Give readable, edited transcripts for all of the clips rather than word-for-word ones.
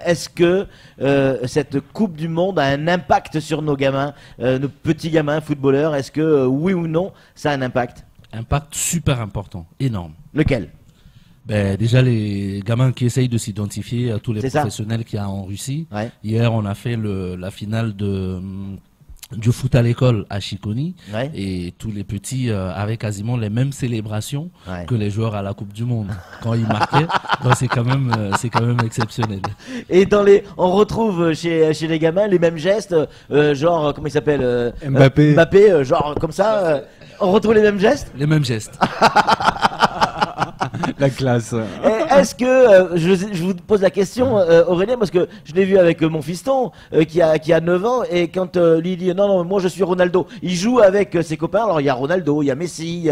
est-ce que cette Coupe du Monde a un impact sur nos gamins, nos petits gamins footballeurs? Est-ce que oui ou non, ça a un impact? Impact super important, énorme. Lequel? Ben, déjà, les gamins qui essayent de s'identifier à tous les professionnels qu'il y a en Russie. Ouais. Hier, on a fait la finale du foot à l'école à Chiconi. Ouais. Et tous les petits avaient quasiment les mêmes célébrations que les joueurs à la Coupe du Monde quand ils marquaient. Donc c'est quand même exceptionnel. Et on retrouve chez les gamins les mêmes gestes, genre comment il s'appelle, Mbappé, genre comme ça. On retrouve les mêmes gestes. Les mêmes gestes. La classe. Est-ce que, je vous pose la question, Aurélien, parce que je l'ai vu avec mon fiston qui a 9 ans, et quand lui dit non, moi je suis Ronaldo, il joue avec ses copains, alors il y a Ronaldo, il y a Messi,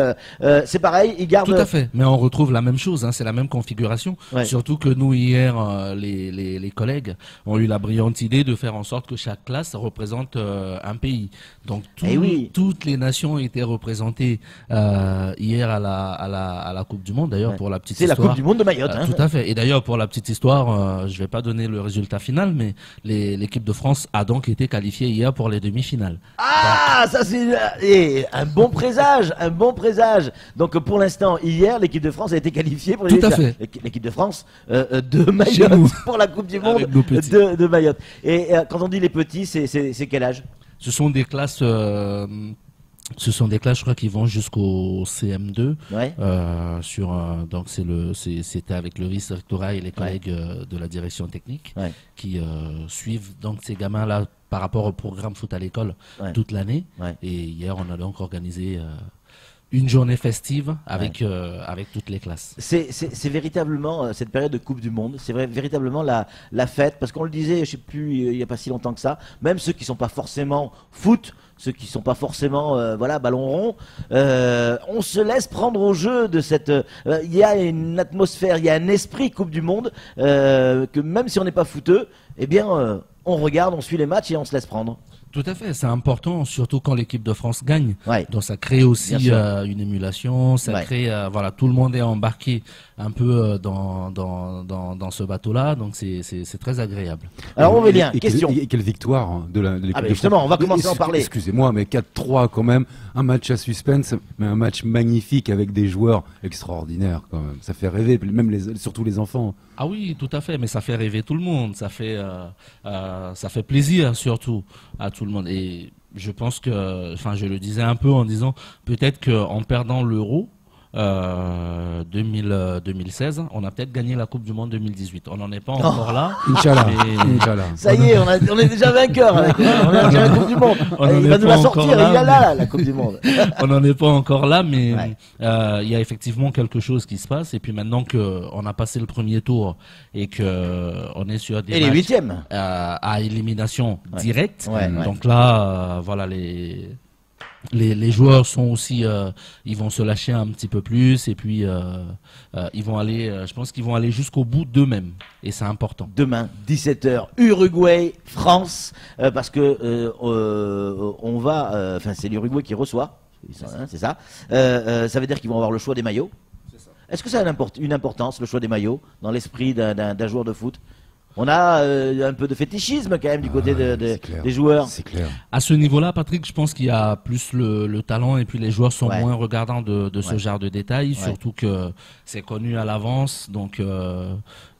c'est pareil, il garde... Tout à fait, mais on retrouve la même chose, hein, c'est la même configuration, surtout que nous hier, les collègues ont eu la brillante idée de faire en sorte que chaque classe représente un pays. Donc toutes les nations étaient représentées hier à la Coupe du Monde, d'ailleurs pour la petite histoire. C'est la Coupe du Monde de Mayotte. Tout à fait. Et d'ailleurs, pour la petite histoire, je vais pas donner le résultat final, mais l'équipe de France a donc été qualifiée hier pour les demi-finales. Ah, ça c'est un bon présage, un bon présage. Donc pour l'instant, hier, l'équipe de France a été qualifiée pour les demi-finales. L'équipe de France de Mayotte pour la Coupe du Monde de Mayotte. Et quand on dit les petits, c'est quel âge? Ce sont des classes... je crois, qui vont jusqu'au CM2. Donc c'était avec le vice-rectorat et les collègues de la direction technique qui suivent donc ces gamins-là par rapport au programme foot à l'école toute l'année. Et hier, on a donc organisé une journée festive avec toutes les classes. C'est véritablement cette période de Coupe du Monde, c'est véritablement la fête, parce qu'on le disait, je sais plus, il n'y a pas si longtemps que ça, même ceux qui sont pas forcément foot, ceux qui sont pas forcément ballon rond, on se laisse prendre au jeu de cette... Il y a une atmosphère, il y a un esprit Coupe du Monde, que même si on n'est pas footeux, eh bien on regarde, on suit les matchs et on se laisse prendre. Tout à fait, c'est important, surtout quand l'équipe de France gagne. Donc ça crée aussi une émulation, ça crée, tout le monde est embarqué un peu dans ce bateau-là, donc c'est très agréable. Alors Aurélien, question. Quelle victoire de l'équipe de justement, France. on va commencer à en parler. Excusez-moi, mais 4-3 quand même, un match à suspense, mais un match magnifique avec des joueurs extraordinaires quand même. Ça fait rêver, même surtout les enfants. Ah oui, tout à fait, mais ça fait rêver tout le monde, ça fait plaisir surtout à tout le monde. Et je pense que, je le disais un peu en disant, peut-être qu'en perdant l'Euro 2016, on a peut-être gagné la Coupe du Monde 2018. On n'en est pas encore là. Inch'Allah. Ça y est, on est déjà vainqueur. On a déjà la Coupe du Monde. Il va nous la sortir, il est là, la Coupe du Monde. On n'en est pas encore là, mais il y a effectivement quelque chose qui se passe. Et puis maintenant qu'on a passé le premier tour et qu'on est sur des matchs les huitièmes à élimination directe, donc là, les joueurs sont aussi, ils vont se lâcher un petit peu plus et puis ils vont aller, je pense qu'ils vont aller jusqu'au bout d'eux-mêmes et c'est important. Demain, 17h, Uruguay, France, parce que on va, c'est l'Uruguay qui reçoit, c'est ça. Ça veut dire qu'ils vont avoir le choix des maillots. Est-ce que ça a une importance, le choix des maillots, dans l'esprit d'un joueur de foot? On a un peu de fétichisme quand même du côté des joueurs. C'est clair. À ce niveau-là, Patrick, je pense qu'il y a plus le talent et puis les joueurs sont moins regardants de ce genre de détails, surtout que c'est connu à l'avance, donc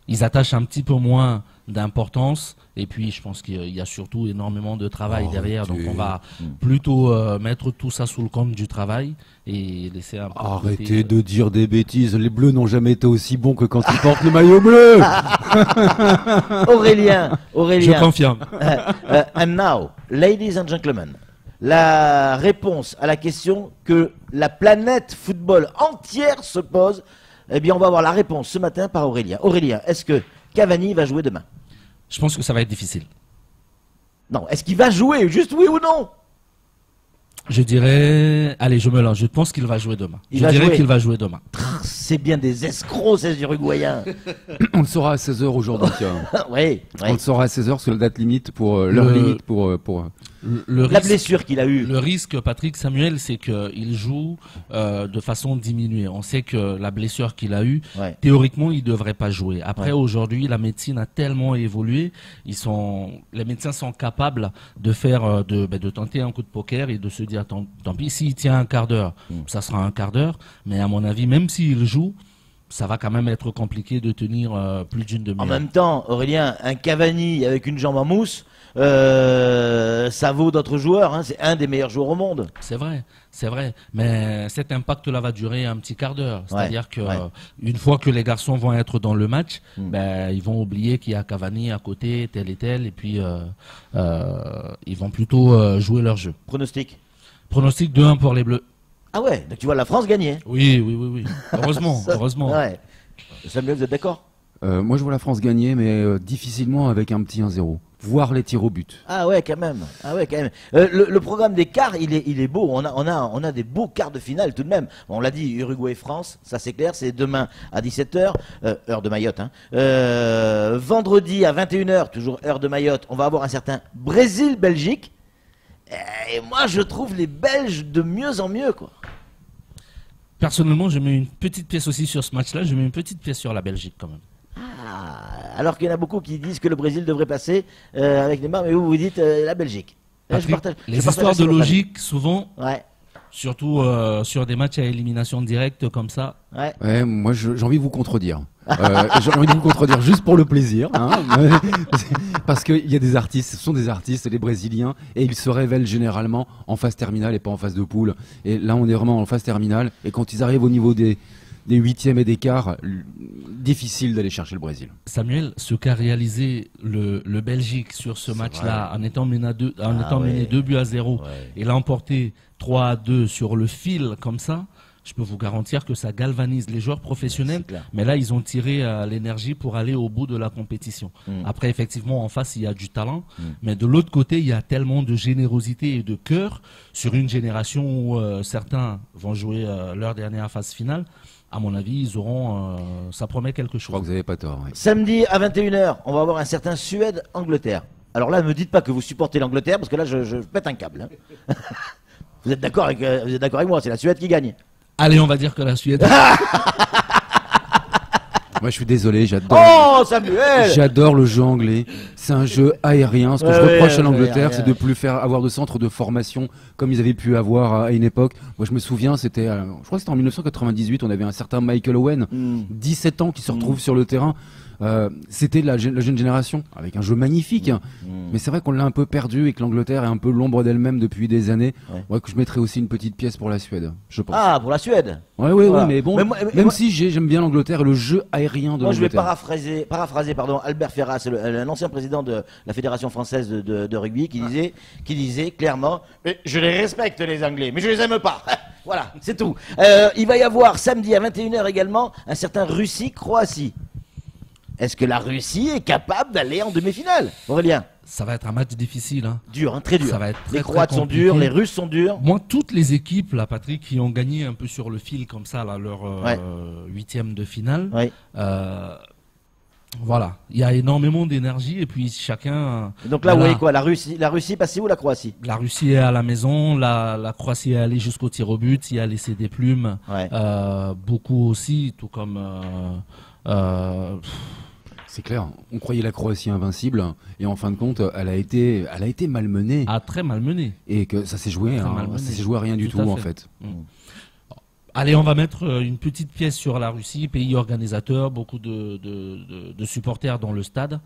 ils attachent un petit peu moins d'importance. Et puis, je pense qu'il y a surtout énormément de travail derrière. Donc, on va plutôt mettre tout ça sous le compte du travail et laisser un peu... Arrêtez de dire des bêtises. Les Bleus n'ont jamais été aussi bons que quand ils portent le maillot bleu. Aurélien. Je confirme. And now, ladies and gentlemen, la réponse à la question que la planète football entière se pose, eh bien, on va avoir la réponse ce matin par Aurélien. Aurélien, est-ce que Cavani va jouer demain? Je pense que ça va être difficile. Non, est-ce qu'il va jouer, juste oui ou non? Je dirais, allez, je me lance. Je pense qu'il va jouer demain. Je dirais qu'il va jouer demain. c'est bien des escrocs, ces Uruguayens. On le saura à 16h aujourd'hui. Oui. On le saura à 16h, c'est la date limite pour l'heure limite pour la blessure qu'il a eue. Le risque, Patrick Samuel, c'est qu'il joue de façon diminuée. On sait que la blessure qu'il a eue, théoriquement, il devrait pas jouer. Après, aujourd'hui, la médecine a tellement évolué, les médecins sont capables de faire, de tenter un coup de poker et de se dire, tant pis, s'il tient un quart d'heure, ça sera un quart d'heure. Mais à mon avis, même s'il joue, ça va quand même être compliqué de tenir plus d'une demi-heure. En même temps, Aurélien, un Cavani avec une jambe en mousse, ça vaut d'autres joueurs. Hein. C'est un des meilleurs joueurs au monde. C'est vrai. Mais cet impact-là va durer un petit quart d'heure. C'est-à-dire que une fois que les garçons vont être dans le match, ils vont oublier qu'il y a Cavani à côté, tel et tel, et puis ils vont plutôt jouer leur jeu. Pronostic 2-1 pour les Bleus. Ah ouais, donc tu vois la France gagner. Oui. Heureusement. Ouais. Samuel, vous êtes d'accord? Moi, je vois la France gagner, mais difficilement avec un petit 1-0. Voire les tirs au but. Ah ouais, quand même. Le programme des quarts, il est beau. On a des beaux quarts de finale tout de même. On l'a dit, Uruguay-France, ça c'est clair. C'est demain à 17h, heure de Mayotte. Hein. Vendredi à 21h, toujours heure de Mayotte, on va avoir un certain Brésil-Belgique. Et moi, je trouve les Belges de mieux en mieux, quoi. Personnellement, je mets une petite pièce aussi sur ce match-là. Je mets une petite pièce sur la Belgique, quand même. Alors qu'il y en a beaucoup qui disent que le Brésil devrait passer avec Neymar, mais vous dites la Belgique. Patrick, les histoires de logique, souvent, surtout sur des matchs à élimination directe comme ça. Ouais, moi j'ai envie de vous contredire. J'ai envie de vous contredire juste pour le plaisir, hein, parce qu'il y a des artistes, ce sont des artistes, les Brésiliens, et ils se révèlent généralement en phase terminale et pas en phase de poule. Et là, on est vraiment en phase terminale, et quand ils arrivent au niveau des huitièmes et des quarts, difficile d'aller chercher le Brésil. Samuel, ce qu'a réalisé le Belgique sur ce match-là, en étant mené 2-0, et l'a emporté 3-2 sur le fil comme ça, je peux vous garantir que ça galvanise les joueurs professionnels. Mais là, ils ont tiré l'énergie pour aller au bout de la compétition. Après, effectivement, en face, il y a du talent. Mais de l'autre côté, il y a tellement de générosité et de cœur sur une génération où certains vont jouer leur dernière phase finale. À mon avis, ils auront. Ça promet quelque chose. Je crois que vous n'avez pas tort. Oui. Samedi à 21h, on va avoir un certain Suède-Angleterre. Alors là, ne me dites pas que vous supportez l'Angleterre, parce que là, je pète un câble. Hein. Vous êtes d'accord avec moi, c'est la Suède qui gagne. Allez, on va dire que la Suède. Moi, je suis désolé, j'adore. Oh, Samuel! J'adore le jeu anglais. C'est un jeu aérien. Ce que je reproche à l'Angleterre, c'est de plus avoir de centres de formation comme ils avaient pu avoir à une époque. Moi, je me souviens, c'était, je crois que c'était en 1998, on avait un certain Michael Owen, 17 ans, qui se retrouve sur le terrain. C'était la jeune génération avec un jeu magnifique, mais c'est vrai qu'on l'a un peu perdu et que l'Angleterre est un peu l'ombre d'elle-même depuis des années. Ouais, que je mettrais aussi une petite pièce pour la Suède, je pense. Ah, pour la Suède. Ouais, voilà. Mais bon, même si j'aime bien l'Angleterre et le jeu aérien de l'Angleterre. Moi, je vais paraphraser Albert Ferrat, c'est un ancien président de la Fédération française de rugby, qui disait clairement, je les respecte les Anglais, mais je les aime pas. Voilà, c'est tout. Il va y avoir samedi à 21h également un certain Russie-Croatie. Est-ce que la Russie est capable d'aller en demi-finale, Aurélien? Ça va être un match difficile. Hein. Dur, hein, très dur. Ça va être les Croates sont durs, les Russes sont durs. Moi, toutes les équipes, là, Patrick, qui ont gagné un peu sur le fil comme ça, là, leur huitième de finale, voilà, il y a énormément d'énergie et puis chacun. Donc là, vous voyez quoi, la Russie passée ou la Croatie? La Russie est à la maison, la Croatie est allée jusqu'au tir au but, il a laissé des plumes, beaucoup aussi, tout comme. C'est clair, on croyait la Croatie invincible et en fin de compte, elle a été malmenée. Ah, très malmenée. Et que ça s'est joué, ça s'est joué à rien du tout en fait. Allez, on va mettre une petite pièce sur la Russie, pays organisateur, beaucoup de supporters dans le stade.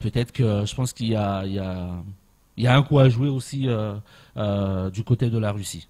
Peut-être que je pense qu'il y a un coup à jouer aussi du côté de la Russie.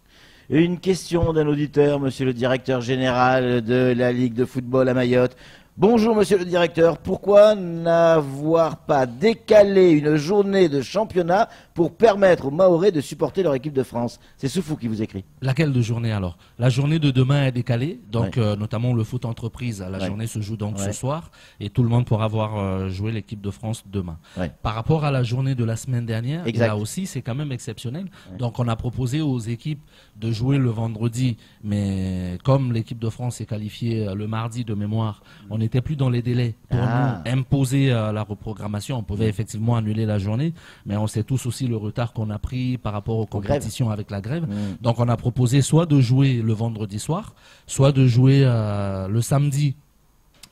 Une question d'un auditeur, monsieur le directeur général de la Ligue de football à Mayotte. Bonjour monsieur le directeur, pourquoi n'avoir pas décalé une journée de championnat pour permettre aux Mahorais de supporter leur équipe de France? C'est Soufou qui vous écrit. Laquelle de journée alors? La journée de demain est décalée, donc notamment le foot entreprise. La journée se joue donc ce soir et tout le monde pourra voir jouer l'équipe de France demain. Par rapport à la journée de la semaine dernière, là aussi c'est quand même exceptionnel. Donc on a proposé aux équipes de jouer le vendredi, mais comme l'équipe de France est qualifiée le mardi de mémoire, on n'était plus dans les délais pour nous imposer la reprogrammation. On pouvait effectivement annuler la journée, mais on sait tous aussi le retard qu'on a pris par rapport aux compétitions avec la grève. Donc on a proposé soit de jouer le vendredi soir, soit de jouer le samedi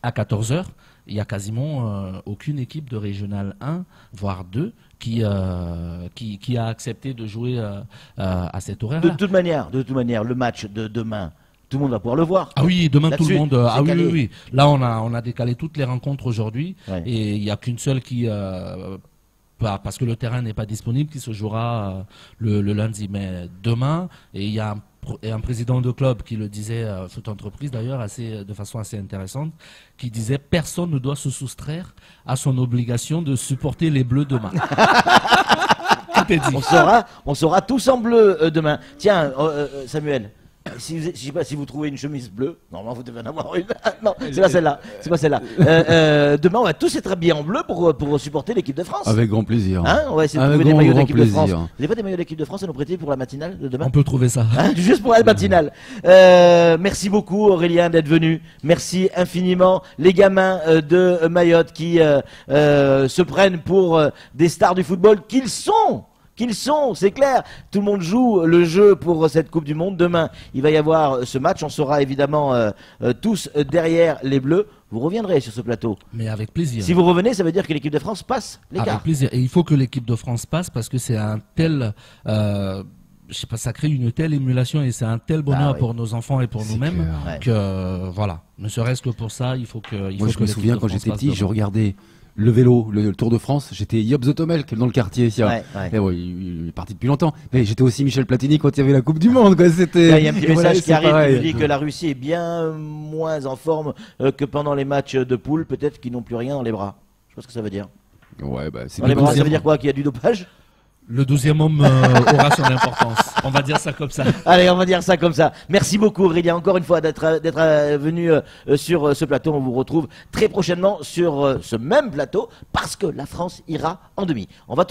à 14h. Il n'y a quasiment aucune équipe de Régional 1, voire 2, qui a accepté de jouer à cet horaire-là. De toute manière, le match de demain, tout le monde va pouvoir le voir. Ah oui, demain tout le monde. Ah oui, oui, oui. Là, on a décalé toutes les rencontres aujourd'hui et il n'y a qu'une seule qui, parce que le terrain n'est pas disponible, qui se jouera le lundi. Mais demain, et il y a un président de club qui le disait, Foot Entreprise d'ailleurs, de façon assez intéressante, qui disait personne ne doit se soustraire à son obligation de supporter les Bleus demain. Tout est dit. On sera tous en bleu demain. Tiens, Samuel. Je sais pas si vous trouvez une chemise bleue. Normalement, vous devez en avoir une. Non, c'est pas celle-là. C'est pas celle-là. Demain, on va tous être habillés en bleu pour supporter l'équipe de France. Avec grand plaisir. Hein, on va essayer de trouver des maillots d'équipe de France. Vous n'avez pas des maillots d'équipe de France à nous prêter pour la matinale de demain? On peut trouver ça. Hein, juste pour la matinale. Merci beaucoup Aurélien d'être venu. Merci infiniment les gamins de Mayotte qui se prennent pour des stars du football qu'ils sont. C'est clair. Tout le monde joue le jeu pour cette Coupe du Monde. Demain, il va y avoir ce match. On sera évidemment tous derrière les Bleus. Vous reviendrez sur ce plateau. Mais avec plaisir. Si vous revenez, ça veut dire que l'équipe de France passe l'écart. Avec plaisir. Et il faut que l'équipe de France passe parce que c'est un tel... je sais pas, ça crée une telle émulation et c'est un tel bonheur pour nos enfants et pour nous-mêmes que voilà. Ne serait-ce que pour ça, il faut que... Moi, je me souviens quand j'étais petit, je regardais... Le vélo, le Tour de France, j'étais Job Zotomel qui est dans le quartier ici. Il est parti depuis longtemps. Mais j'étais aussi Michel Platini quand il y avait la Coupe du Monde. Il y a un petit message qui arrive qui dit que la Russie est bien moins en forme que pendant les matchs de poule. Peut-être qu'ils n'ont plus rien dans les bras. Je sais pas ce que ça veut dire. Ouais, bah, c'est dans les bras, ça veut dire quoi? Qu'il y a du dopage? Le 12e homme aura son importance. On va dire ça comme ça. Allez, on va dire ça comme ça. Merci beaucoup Aurélien, encore une fois d'être venu sur ce plateau. On vous retrouve très prochainement sur ce même plateau parce que la France ira en demi. On va